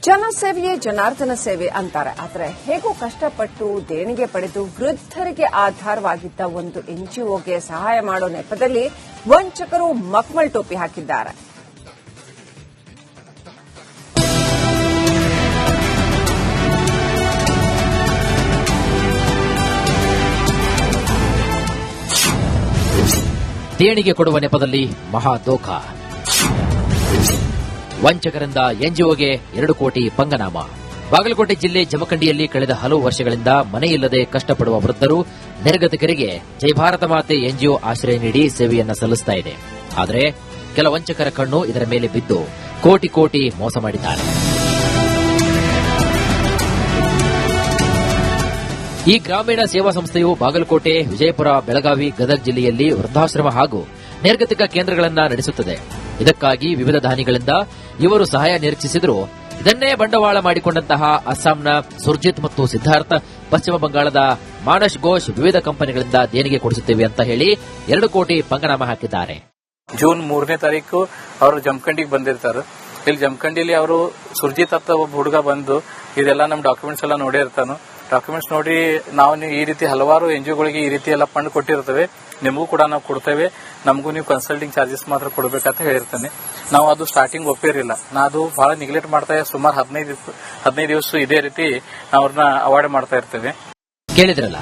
ಜನಸೇವೆಯೇ ಜನಾರ್ದನ ಸೇವೆ ಅಂತಾರೆ. ಆದರೆ ಹೇಗೂ ಕಷ್ಟಪಟ್ಟು ದೇಣಿಗೆ ಪಡೆದು ವೃದ್ಧರಿಗೆ ಆಧಾರವಾಗಿದ್ದ ಒಂದು ಎನ್ಜಿಒಗೆ ಸಹಾಯ ಮಾಡೋ ನೆಪದಲ್ಲಿ ವಂಚಕರು ಮಕ್ಮಲ್ ಟೋಪಿ ಹಾಕಿದ್ದಾರೆ. ದೇಣಿಗೆ ಕೊಡುವ ನೆಪದಲ್ಲಿ ಮಹಾ ದೋಖ. ವಂಚಕರಿಂದ ಎನ್ಜಿಒಗೆ 2 ಕೋಟಿ ಪಂಗನಾಮ. ಬಾಗಲಕೋಟೆ ಜಿಲ್ಲೆ ಜಮಖಂಡಿಯಲ್ಲಿ ಕಳೆದ ಹಲವು ವರ್ಷಗಳಿಂದ ಮನೆಯಿಲ್ಲದೆ ಕಷ್ಟಪಡುವ ವೃದ್ಧರು, ನಿರ್ಗತಿಕರಿಗೆ ಜೈ ಭಾರತ ಮಾತೆ ಎನ್ಜಿಒ ಆಶ್ರಯ ನೀಡಿ ಸೇವೆಯನ್ನ ಸಲ್ಲಿಸುತ್ತಾ ಇದೆ. ಆದರೆ ಕೆಲ ವಂಚಕರ ಕಣ್ಣು ಇದರ ಮೇಲೆ ಬಿದ್ದು ಕೋಟಿ ಕೋಟಿ ಮೋಸ ಮಾಡಿದ್ದಾರೆ. ಈ ಗ್ರಾಮೀಣ ಸೇವಾ ಸಂಸ್ಥೆಯು ಬಾಗಲಕೋಟೆ, ವಿಜಯಪುರ, ಬೆಳಗಾವಿ, ಗದಗ ಜಿಲ್ಲೆಯಲ್ಲಿ ವೃದ್ಧಾಶ್ರಮ ಹಾಗೂ ನಿರ್ಗತಿಕ ಕೇಂದ್ರಗಳನ್ನು ನಡೆಸುತ್ತದೆ. ಇದಕ್ಕಾಗಿ ವಿವಿಧ ದಾನಿಗಳಿಂದ ಇವರು ಸಹಾಯ ನಿರೀಕ್ಷಿಸಿದರೂ ಇದನ್ನೇ ಬಂಡವಾಳ ಮಾಡಿಕೊಂಡಂತಹ ಅಸ್ಸಾಂನ ಸುರ್ಜಿತ್ ಮತ್ತು ಸಿದ್ದಾರ್ಥ, ಪಶ್ಚಿಮ ಬಂಗಾಳದ ಮಾನಸ್ ಘೋಷ್ ವಿವಿಧ ಕಂಪನಿಗಳಿಂದ ದೇಣಿಗೆ ಕೊಡಿಸುತ್ತೇವೆ ಅಂತ ಹೇಳಿ 2 ಕೋಟಿ ಪಂಗನಾಮ ಹಾಕಿದ್ದಾರೆ. ಜೂನ್ 3ನೇ ತಾರೀಕು ಅವರು ಜಮಖಂಡಿಗೆ ಬಂದಿರ್ತಾರೆ. ಇಲ್ಲಿ ಜಮಖಂಡಿಲಿ ಅವರು ಸುರ್ಜಿತ್ ಅಂತ ಒಬ್ಬ ಹುಡುಗ ಬಂದು ಇದೆಲ್ಲ ನಮ್ಮ ಡಾಕ್ಯುಮೆಂಟ್ಸ್ ಎಲ್ಲ ನೋಡಿರ್ತಾನು. ಡಾಕ್ಯುಮೆಂಟ್ಸ್ ನೋಡಿ ನಾವು ಈ ರೀತಿ ಹಲವಾರು ಎನ್ಜಿಒಗಳಿಗೆ ಈ ರೀತಿ ಎಲ್ಲ ಫಂಡ್ ಕೊಟ್ಟಿರ್ತೇವೆ, ನಿಮಗೂ ಕೂಡ ನಾವು ಕೊಡ್ತೇವೆ, ನಮಗೂ ನೀವು ಕನ್ಸಲ್ಟಿಂಗ್ ಚಾರ್ಜಸ್ ಮಾತ್ರ ಕೊಡಬೇಕಂತ ಹೇಳಿರ್ತಾನೆ. ನಾವು ಅದು ಸ್ಟಾರ್ಟಿಂಗ್ ಒಪ್ಪಿರಲಿಲ್ಲ. ನಾ ಅದು ಬಹಳ ನೆಗ್ಲೆಕ್ಟ್ ಮಾಡ್ತಾ ಸುಮಾರು 15 ದಿವಸ ಇದೇ ರೀತಿ ನಾವು ಅವ್ರನ್ನ ಅವಾಯ್ಡ್ ಮಾಡ್ತಾ ಇರ್ತೇವೆ. ಕೇಳಿದ್ರಲ್ಲ,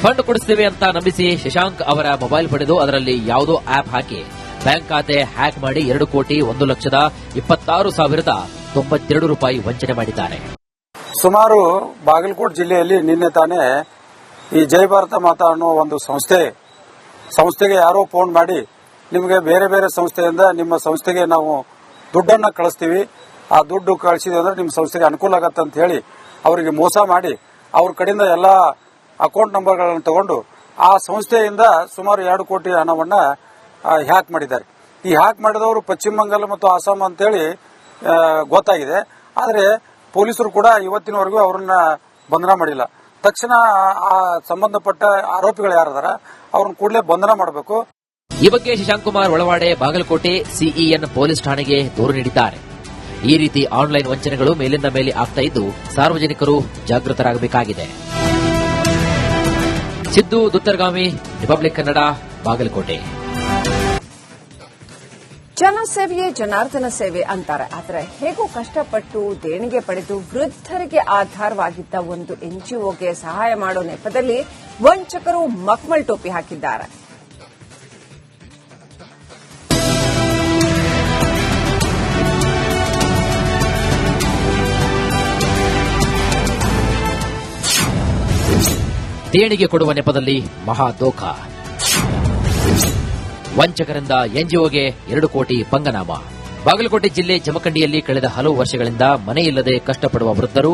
ಫಂಡ್ ಕೊಡಿಸ್ತೇವೆ ಅಂತ ನಂಬಿಸಿ ಶಶಾಂಕ್ ಅವರ ಮೊಬೈಲ್ ಪಡೆದು ಅದರಲ್ಲಿ ಯಾವುದೋ ಆಪ್ ಹಾಕಿ ಬ್ಯಾಂಕ್ ಖಾತೆ ಹ್ಯಾಕ್ ಮಾಡಿ 2,26,26,092 ರೂಪಾಯಿ ವಂಚನೆ ಮಾಡಿದ್ದಾರೆ. ಸುಮಾರು ಬಾಗಲಕೋಟೆ ಜಿಲ್ಲೆಯಲ್ಲಿ ನಿನ್ನೆ ತಾನೇ ಈ ಜೈ ಭಾರತ ಮಾತಾ ಅನ್ನೋ ಒಂದು ಸಂಸ್ಥೆಗೆ ಯಾರೋ ಫೋನ್ ಮಾಡಿ ನಿಮಗೆ ಬೇರೆ ಬೇರೆ ಸಂಸ್ಥೆಯಿಂದ ನಿಮ್ಮ ಸಂಸ್ಥೆಗೆ ನಾವು ದುಡ್ಡನ್ನು ಕಳಿಸ್ತೀವಿ, ಆ ದುಡ್ಡು ಕಳಿಸಿದೆ ಅಂದ್ರೆ ನಿಮ್ಮ ಸಂಸ್ಥೆಗೆ ಅನುಕೂಲ ಆಗತ್ತೆ ಅಂತ ಹೇಳಿ ಅವರಿಗೆ ಮೋಸ ಮಾಡಿ ಅವ್ರ ಕಡೆಯಿಂದ ಎಲ್ಲಾ ಅಕೌಂಟ್ ನಂಬರ್ಗಳನ್ನು ತಗೊಂಡು ಆ ಸಂಸ್ಥೆಯಿಂದ ಸುಮಾರು 2 ಕೋಟಿ ಹಣವನ್ನ ಹ್ಯಾಕ್ ಮಾಡಿದ್ದಾರೆ. ಈ ಹ್ಯಾಕ್ ಮಾಡಿದವರು ಪಶ್ಚಿಮ ಬಂಗಾಳ ಮತ್ತು ಅಸ್ಸಾಂ ಅಂತೇಳಿ ಗೊತ್ತಾಗಿದೆ. ಆದರೆ ಪೊಲೀಸರು ಕೂಡ ಇವತ್ತಿನವರೆಗೂ ಅವರನ್ನ ಬಂಧನ ಮಾಡಿಲ್ಲ. ತಕ್ಷಣ ಆ ಸಂಬಂಧಪಟ್ಟ ಆರೋಪಿಗಳು ಯಾರದಾರ ಅವ್ರನ್ನ ಕೂಡಲೇ ಬಂಧನ ಮಾಡಬೇಕು. ಈ ಬಗ್ಗೆ ಶಶಾಂಕ್ ಕುಮಾರ್ ಒಳವಾಡೆ ಬಾಗಲಕೋಟೆ ಸಿಇಎನ್ ಪೊಲೀಸ್ ಠಾಣೆಗೆ ದೂರು ನೀಡಿದ್ದಾರೆ. ಈ ರೀತಿ ಆನ್ಲೈನ್ ವಂಚನೆಗಳು ಮೇಲಿಂದ ಮೇಲೆ ಆಗ್ತಾ ಇದ್ದು ಸಾರ್ವಜನಿಕರು ಜಾಗೃತರಾಗಬೇಕಾಗಿದೆ. ಸಿದ್ದು ದುತ್ತರ್ಗಾಮಿ, ರಿಪಬ್ಲಿಕ್ ಕನ್ನಡ, ಬಾಗಲಕೋಟೆ. ಜನಸೇವೆಯೇ ಜನಾರ್ದನ ಸೇವೆ ಅಂತಾರೆ. ಆದರೆ ಹೇಗೂ ಕಷ್ಟಪಟ್ಟು ದೇಣಿಗೆ ಪಡೆದು ವೃದ್ಧರಿಗೆ ಆಧಾರವಾಗಿದ್ದ ಒಂದು ಎನ್ಜಿಒಗೆ ಸಹಾಯ ಮಾಡೋ ನೆಪದಲ್ಲಿ ವಂಚಕರು ಮಕ್ಮಲ್ ಟೋಪಿ ಹಾಕಿದ್ದಾರೆ. ದೇಣಿಗೆ ಕೊಡುವ ನೆಪದಲ್ಲಿ ಮಹಾ ದೋಖ. ವಂಚಕರಿಂದ ಎನ್ಜಿಒಗೆ 2 ಕೋಟಿ ಪಂಗನಾಮ. ಬಾಗಲಕೋಟೆ ಜಿಲ್ಲೆ ಜಮಖಂಡಿಯಲ್ಲಿ ಕಳೆದ ಹಲವು ವರ್ಷಗಳಿಂದ ಮನೆಯಿಲ್ಲದೆ ಕಷ್ಟಪಡುವ ವೃದ್ಧರು,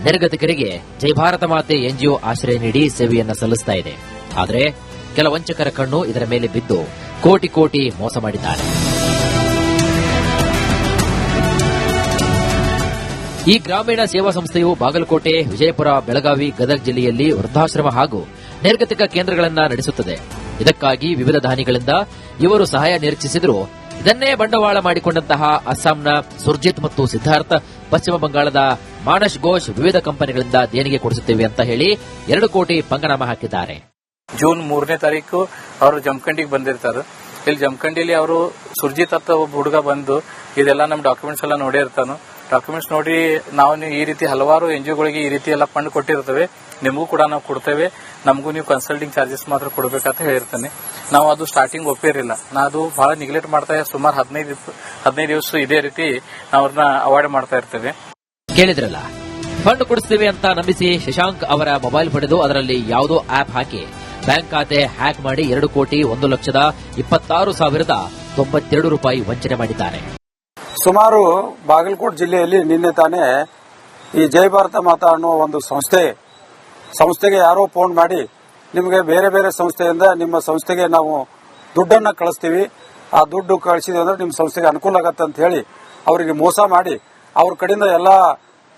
ನಿರ್ಗತಿಕರಿಗೆ ಜೈ ಭಾರತ ಮಾತೆ ಎನ್ಜಿಒ ಆಶ್ರಯ ನೀಡಿ ಸೇವೆಯನ್ನ ಸಲ್ಲಿಸುತ್ತಾ ಇದೆ. ಆದರೆ ಕೆಲ ವಂಚಕರ ಕಣ್ಣು ಇದರ ಮೇಲೆ ಬಿದ್ದು ಕೋಟಿ ಕೋಟಿ ಮೋಸ ಮಾಡಿದ್ದಾರೆ. ಈ ಗ್ರಾಮೀಣ ಸೇವಾ ಸಂಸ್ಥೆಯು ಬಾಗಲಕೋಟೆ, ವಿಜಯಪುರ, ಬೆಳಗಾವಿ, ಗದಗ ಜಿಲ್ಲೆಯಲ್ಲಿ ವೃದ್ಧಾಶ್ರಮ ಹಾಗೂ ನಿರ್ಗತಿಕ ಕೇಂದ್ರಗಳನ್ನು ನಡೆಸುತ್ತದೆ. ಇದಕ್ಕಾಗಿ ವಿವಿಧ ದಾನಿಗಳಿಂದ ಇವರು ಸಹಾಯ ನಿರೀಕ್ಷಿಸಿದರೂ ಇದನ್ನೇ ಬಂಡವಾಳ ಮಾಡಿಕೊಂಡಂತಹ ಅಸ್ಸಾಂನ ಸುರ್ಜಿತ್ ಮತ್ತು ಸಿದ್ದಾರ್ಥ, ಪಶ್ಚಿಮ ಬಂಗಾಳದ ಮಾನಸ್ ಘೋಷ್ ವಿವಿಧ ಕಂಪನಿಗಳಿಂದ ದೇಣಿಗೆ ಕೊಡಿಸುತ್ತೇವೆ ಅಂತ ಹೇಳಿ 2 ಕೋಟಿ ಪಂಗನಾಮ ಹಾಕಿದ್ದಾರೆ. ಜೂನ್ 3ನೇ ತಾರೀಕು ಅವರು ಜಮಖಂಡಿಗೆ ಬಂದಿರ್ತಾರೆ. ಇಲ್ಲಿ ಜಮಖಂಡಿಲಿ ಅವರು ಸುರ್ಜಿತ್ ಅಂತ ಒಬ್ಬ ಹುಡುಗ ಬಂದು ಇದೆಲ್ಲ ನಮ್ಮ ಡಾಕ್ಯುಮೆಂಟ್ಸ್ ಎಲ್ಲ ನೋಡಿರ್ತಾನು. ಡಾಕ್ಯುಮೆಂಟ್ಸ್ ನೋಡಿ ನಾವು ಈ ರೀತಿ ಹಲವಾರು ಎನ್ಜಿಒಗಳಿಗೆ ಈ ರೀತಿ ಎಲ್ಲ ಫಂಡ್ ಕೊಟ್ಟಿರ್ತೇವೆ, ನಿಮಗೂ ಕೂಡ ನಾವು ಕೊಡ್ತೇವೆ, ನಮಗೂ ನೀವು ಕನ್ಸಲ್ಟಿಂಗ್ ಚಾರ್ಜಸ್ ಮಾತ್ರ ಕೊಡಬೇಕಂತ ಹೇಳಿರ್ತಾನೆ. ನಾವು ಅದು ಸ್ಟಾರ್ಟಿಂಗ್ ಒಪ್ಪಿರಲಿಲ್ಲ. ನಾ ಅದು ಬಹಳ ನೆಗ್ಲೆಕ್ಟ್ ಮಾಡ್ತಾ ಸುಮಾರು 15 ದಿವಸ ಇದೇ ರೀತಿ ನಾವು ಅವ್ರನ್ನ ಅವಾಯ್ಡ್ ಮಾಡ್ತಾ ಇರ್ತೇವೆ. ಕೇಳಿದ್ರಲ್ಲ, ಫಂಡ್ ಕೊಡಿಸ್ತೇವೆ ಅಂತ ನಂಬಿಸಿ ಶಶಾಂಕ್ ಅವರ ಮೊಬೈಲ್ ಪಡೆದು ಅದರಲ್ಲಿ ಯಾವುದೋ ಆಪ್ ಹಾಕಿ ಬ್ಯಾಂಕ್ ಖಾತೆ ಹ್ಯಾಕ್ ಮಾಡಿ 2,26,26,092 ರೂಪಾಯಿ ವಂಚನೆ ಮಾಡಿದ್ದಾರೆ. ಸುಮಾರು ಬಾಗಲಕೋಟೆ ಜಿಲ್ಲೆಯಲ್ಲಿ ನಿನ್ನೆ ತಾನೇ ಈ ಜೈ ಭಾರತ ಮಾತಾ ಅನ್ನೋ ಒಂದು ಸಂಸ್ಥೆಗೆ ಯಾರೋ ಫೋನ್ ಮಾಡಿ ನಿಮಗೆ ಬೇರೆ ಬೇರೆ ಸಂಸ್ಥೆಯಿಂದ ನಿಮ್ಮ ಸಂಸ್ಥೆಗೆ ನಾವು ದುಡ್ಡನ್ನು ಕಳಿಸ್ತೀವಿ, ಆ ದುಡ್ಡು ಕಳಿಸಿದೆ ಅಂದ್ರೆ ನಿಮ್ಮ ಸಂಸ್ಥೆಗೆ ಅನುಕೂಲ ಆಗತ್ತೆ ಅಂತ ಹೇಳಿ ಅವರಿಗೆ ಮೋಸ ಮಾಡಿ ಅವ್ರ ಕಡೆಯಿಂದ ಎಲ್ಲಾ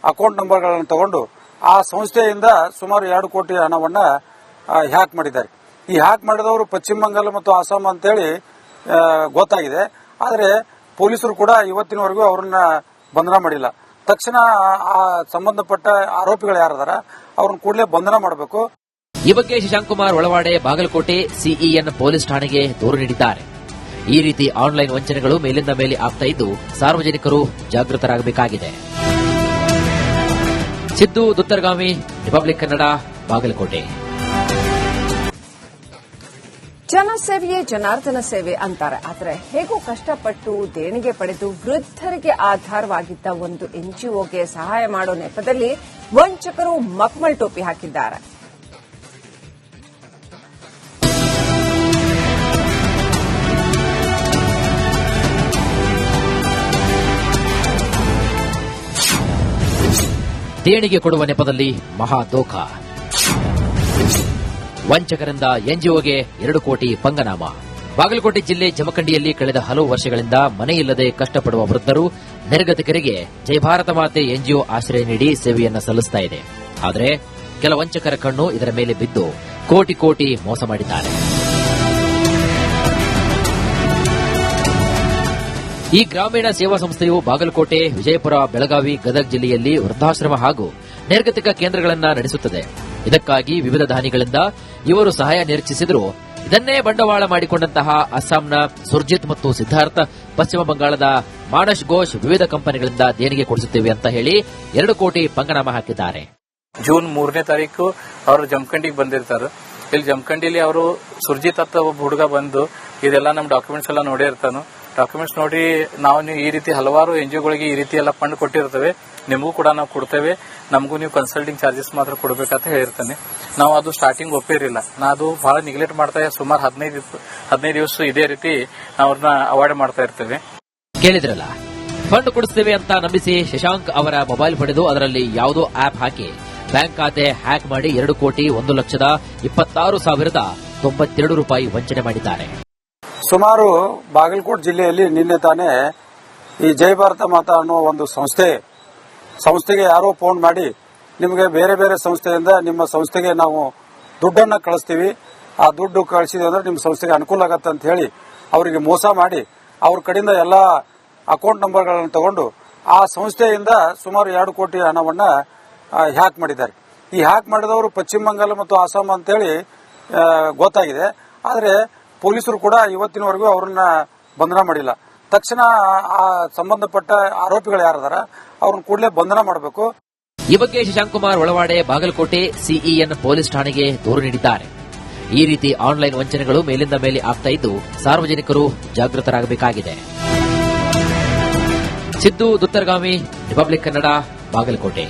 ಅಕೌಂಟ್ ನಂಬರ್ಗಳನ್ನು ತಗೊಂಡು ಆ ಸಂಸ್ಥೆಯಿಂದ ಸುಮಾರು 2 ಕೋಟಿ ಹಣವನ್ನ ಹ್ಯಾಕ್ ಮಾಡಿದ್ದಾರೆ. ಈ ಹ್ಯಾಕ್ ಮಾಡಿದವರು ಪಶ್ಚಿಮ ಬಂಗಾಳ ಮತ್ತು ಅಸ್ಸಾಂ ಅಂತೇಳಿ ಗೊತ್ತಾಗಿದೆ. ಆದರೆ ಪೊಲೀಸರು ಕೂಡ ಇವತ್ತಿನವರೆಗೂ ಅವರನ್ನ ಬಂಧನ ಮಾಡಿಲ್ಲ. ತಕ್ಷಣ ಆ ಸಂಬಂಧಪಟ್ಟ ಆರೋಪಿಗಳು ಯಾರದಾರ ಅವ್ರನ್ನ ಕೂಡಲೇ ಬಂಧನ ಮಾಡಬೇಕು. ಈ ಬಗ್ಗೆ ಶಶಾಂಕ್ ಕುಮಾರ್ ಒಳವಾಡೆ ಬಾಗಲಕೋಟೆ ಸಿಇಎನ್ ಪೊಲೀಸ್ ಠಾಣೆಗೆ ದೂರು ನೀಡಿದ್ದಾರೆ. ಈ ರೀತಿ ಆನ್ಲೈನ್ ವಂಚನೆಗಳು ಮೇಲಿಂದ ಮೇಲೆ ಆಗ್ತಾ ಇದ್ದು ಸಾರ್ವಜನಿಕರು ಜಾಗೃತರಾಗಬೇಕಾಗಿದೆ. ಸಿದ್ದು ದುತ್ತರಗಾಮಿ, ರಿಪಬ್ಲಿಕ್ ಕನ್ನಡ, ಬಾಗಲಕೋಟೆ. ಜನಸೇವೆಯೇ ಜನಾರ್ದನ ಸೇವೆ ಅಂತಾರೆ. ಆದರೆ ಹೇಗೂ ಕಷ್ಟಪಟ್ಟು ದೇಣಿಗೆ ಪಡೆದು ವೃದ್ಧರಿಗೆ ಆಧಾರವಾಗಿದ್ದ ಒಂದು ಎನ್ಜಿಒಗೆ ಸಹಾಯ ಮಾಡೋ ನೆಪದಲ್ಲಿ ವಂಚಕರು ಮಕ್ಮಲ್ ಟೋಪಿ ಹಾಕಿದ್ದಾರೆ. ದೇಣಿಗೆ ಕೊಡುವ ನೆಪದಲ್ಲಿ ಮಹಾ ದೋಖ. ವಂಚಕರಿಂದ ಎನ್ಜಿಒಗೆ 2 ಕೋಟಿ ಪಂಗನಾಮ. ಬಾಗಲಕೋಟೆ ಜಿಲ್ಲೆ ಜಮಖಂಡಿಯಲ್ಲಿ ಕಳೆದ ಹಲವು ವರ್ಷಗಳಿಂದ ಮನೆಯಿಲ್ಲದೆ ಕಷ್ಟಪಡುವ ವೃದ್ಧರು, ನಿರ್ಗತಿಕರಿಗೆ ಜೈ ಭಾರತ ಮಾತೆ ಎನ್ಜಿಒ ಆಶ್ರಯ ನೀಡಿ ಸೇವೆಯನ್ನು ಸಲ್ಲಿಸುತ್ತಾ ಇದೆ. ಆದರೆ ಕೆಲ ವಂಚಕರ ಕಣ್ಣು ಇದರ ಮೇಲೆ ಬಿದ್ದು ಕೋಟಿ ಕೋಟಿ ಮೋಸ ಮಾಡಿದ್ದಾರೆ. ಈ ಗ್ರಾಮೀಣ ಸೇವಾ ಸಂಸ್ಥೆಯು ಬಾಗಲಕೋಟೆ, ವಿಜಯಪುರ, ಬೆಳಗಾವಿ, ಗದಗ ಜಿಲ್ಲೆಯಲ್ಲಿ ವೃದ್ಧಾಶ್ರಮ ಹಾಗೂ ನಿರ್ಗತಿಕ ಕೇಂದ್ರಗಳನ್ನು ನಡೆಸುತ್ತದೆ. ಇದಕ್ಕಾಗಿ ವಿವಿಧ ದಾನಿಗಳಿಂದ ಇವರು ಸಹಾಯ ನಿರೀಕ್ಷಿಸಿದರೂ ಇದನ್ನೇ ಬಂಡವಾಳ ಮಾಡಿಕೊಂಡಂತಹ ಅಸ್ಸಾಂನ ಸುರ್ಜಿತ್ ಮತ್ತು ಸಿದ್ದಾರ್ಥ, ಪಶ್ಚಿಮ ಬಂಗಾಳದ ಮಾನಸ್ ಘೋಷ್ ವಿವಿಧ ಕಂಪನಿಗಳಿಂದ ದೇಣಿಗೆ ಕೊಡಿಸುತ್ತೇವೆ ಅಂತ ಹೇಳಿ 2 ಕೋಟಿ ಪಂಗನಾಮ ಹಾಕಿದ್ದಾರೆ. ಜೂನ್ 3ನೇ ತಾರೀಕು ಅವರು ಜಮಖಂಡಿಗೆ ಬಂದಿರ್ತಾರೆ. ಇಲ್ಲಿ ಜಮಖಂಡಿಲಿ ಅವರು ಸುರ್ಜಿತ್ ಅಂತ ಒಬ್ಬ ಹುಡುಗ ಬಂದು ಇದೆಲ್ಲ ನಮ್ಮ ಡಾಕ್ಯುಮೆಂಟ್ಸ್ ಎಲ್ಲ ನೋಡಿರ್ತಾನು. ಡಾಕ್ಯುಮೆಂಟ್ಸ್ ನೋಡಿ ನಾವು ನೀವು ಈ ರೀತಿ ಹಲವಾರು ಎನ್ಜಿಒಗಳಿಗೆ ಈ ರೀತಿ ಎಲ್ಲ ಫಂಡ್ ಕೊಟ್ಟಿರ್ತೇವೆ, ನಿಮಗೂ ಕೂಡ ನಾವು ಕೊಡ್ತೇವೆ, ನಮಗೂ ನೀವು ಕನ್ಸಲ್ಟಿಂಗ್ ಚಾರ್ಜಸ್ ಮಾತ್ರ ಕೊಡಬೇಕಂತ ಹೇಳಿರ್ತಾನೆ. ನಾವು ಅದು ಸ್ಟಾರ್ಟಿಂಗ್ ಒಪ್ಪಿರಲಿಲ್ಲ. ನಾ ಅದು ಬಹಳ ನೆಗ್ಲೆಕ್ಟ್ ಮಾಡ್ತಾ ಸುಮಾರು 15 ದಿವಸ ಇದೇ ರೀತಿ ನಾವು ಅವ್ರನ್ನ ಅವಾಯ್ಡ್ ಮಾಡ್ತಾ ಇರ್ತೇವೆ. ಕೇಳಿದ್ರಲ್ಲ, ಫಂಡ್ ಕೊಡಿಸ್ತೇವೆ ಅಂತ ನಂಬಿಸಿ ಶಶಾಂಕ್ ಅವರ ಮೊಬೈಲ್ ಪಡೆದು ಅದರಲ್ಲಿ ಯಾವುದೋ ಆಪ್ ಹಾಕಿ ಬ್ಯಾಂಕ್ ಖಾತೆ ಹ್ಯಾಕ್ ಮಾಡಿ 2,26,22,092 ರೂಪಾಯಿ ವಂಚನೆ ಮಾಡಿದ್ದಾರೆ. ಸುಮಾರು ಬಾಗಲಕೋಟೆ ಜಿಲ್ಲೆಯಲ್ಲಿ ನಿನ್ನೆ ತಾನೇ ಈ ಜೈ ಭಾರತ ಮಾತಾ ಅನ್ನೋ ಒಂದು ಸಂಸ್ಥೆಗೆ ಯಾರೋ ಫೋನ್ ಮಾಡಿ ನಿಮಗೆ ಬೇರೆ ಬೇರೆ ಸಂಸ್ಥೆಯಿಂದ ನಿಮ್ಮ ಸಂಸ್ಥೆಗೆ ನಾವು ದುಡ್ಡನ್ನು ಕಳಿಸ್ತೀವಿ, ಆ ದುಡ್ಡು ಕಳಿಸಿದ್ವಿ ಅಂದ್ರೆ ನಿಮ್ಮ ಸಂಸ್ಥೆಗೆ ಅನುಕೂಲ ಆಗತ್ತೆ ಅಂತ ಹೇಳಿ ಅವರಿಗೆ ಮೋಸ ಮಾಡಿ ಅವ್ರ ಕಡೆಯಿಂದ ಎಲ್ಲಾ ಅಕೌಂಟ್ ನಂಬರ್ಗಳನ್ನು ತಗೊಂಡು ಆ ಸಂಸ್ಥೆಯಿಂದ ಸುಮಾರು 2 ಕೋಟಿ ಹಣವನ್ನ ಹ್ಯಾಕ್ ಮಾಡಿದ್ದಾರೆ. ಈ ಹ್ಯಾಕ್ ಮಾಡಿದವರು ಪಶ್ಚಿಮ ಬಂಗಾಳ ಮತ್ತು ಅಸ್ಸಾಂ ಅಂತೇಳಿ ಗೊತ್ತಾಗಿದೆ. ಆದರೆ ಪೊಲೀಸರು ಕೂಡ ಇವತ್ತಿನವರೆಗೂ ಅವರನ್ನ ಬಂಧನ ಮಾಡಿಲ್ಲ. ತಕ್ಷಣ ಆ ಸಂಬಂಧಪಟ್ಟ ಆರೋಪಿಗಳು ಯಾರದಾರ ಅವ್ರನ್ನ ಕೂಡಲೇ ಬಂಧನ ಮಾಡಬೇಕು. ಈ ಬಗ್ಗೆ ಶಶಾಂಕ್ ಕುಮಾರ್ ಒಳವಾಡೆ ಬಾಗಲಕೋಟೆ ಸಿಇಎನ್ ಪೊಲೀಸ್ ಠಾಣೆಗೆ ದೂರು ನೀಡಿದ್ದಾರೆ. ಈ ರೀತಿ ಆನ್ಲೈನ್ ವಂಚನೆಗಳು ಮೇಲಿಂದ ಮೇಲೆ ಆಗ್ತಾ ಇದ್ದು ಸಾರ್ವಜನಿಕರು ಜಾಗೃತರಾಗಬೇಕಾಗಿದೆ. ಸಿದ್ದು ದುತ್ತರಗಾಮಿ, ರಿಪಬ್ಲಿಕ್ ಕನ್ನಡ, ಬಾಗಲಕೋಟೆ.